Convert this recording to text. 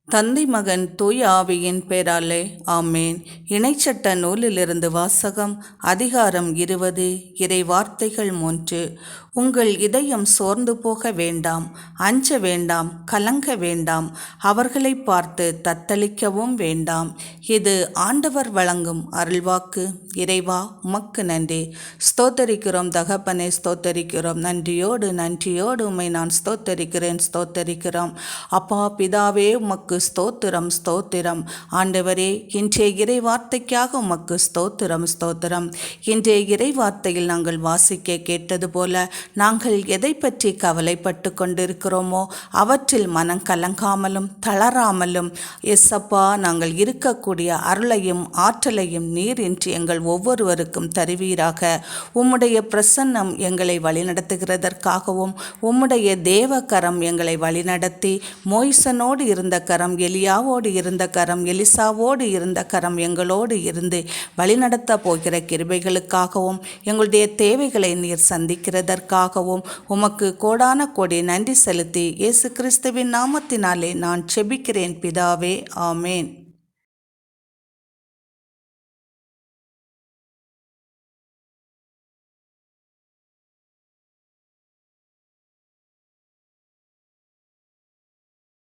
தந்தை மகன் தூய ஆவியின் பேராலே ஆமேன். இணைச்சட்ட நூலிலிருந்து வாசகம். அதிகாரம் 20. இறை வார்த்தைகள் 3. உங்கள் இதயம் சோர்ந்து போக வேண்டாம், அஞ்ச வேண்டாம், கலங்க வேண்டாம், அவர்களை பார்த்து தத்தளிக்கவும் வேண்டாம். இது ஆண்டவர் வழங்கும் அருள்வாக்கு. இறைவா, உமக்கு நன்றி. ஸ்தோத்தரிக்கிறோம் தகப்பனே, ஸ்தோத்தரிக்கிறோம். நன்றியோடு உம்மை நான் ஸ்தோத்தரிக்கிறோம். அப்பா பிதாவே, உமக்கு ஸ்தோத்திரம். ஆண்டவரே, இன்றைய இறை வார்த்தைக்காக உமக்கு ஸ்தோத்திரம். இன்றைய இறை வார்த்தையில் நாங்கள் வாசிக்க கேட்டது போல நாங்கள் எதை பற்றி கவலைப்பட்டு கொண்டிருக்கிறோமோ அவற்றில் மனம் கலங்காமலும் தளராமலும் எஸ்ஸப்பா, நாங்கள் இருக்கக்கூடிய அருளையும் ஆற்றலையும் நீர் இன்று எங்கள் ஒவ்வொருவருக்கும் தருவீராக. உம்முடைய பிரசன்னம் எங்களை வழிநடத்துகிறதற்காகவும் உம்முடைய தேவ கரம் எங்களை வழிநடத்தி மோய்சனோடு இருந்த கரம், எலியாவோடு இருந்த கரம், எலிசாவோடு இருந்த கரம் எங்களோடு இருந்து வழிநடத்த போகிற கிருபைகளுக்காகவும் எங்களுடைய தேவைகளை நீர் சந்திக்கிறதற்காகவும் உமக்கு கோடான கோடி நன்றி செலுத்தி இயேசு கிறிஸ்துவின் நாமத்தினாலே நான் செபிக்கிறேன் பிதாவே. ஆமேன்.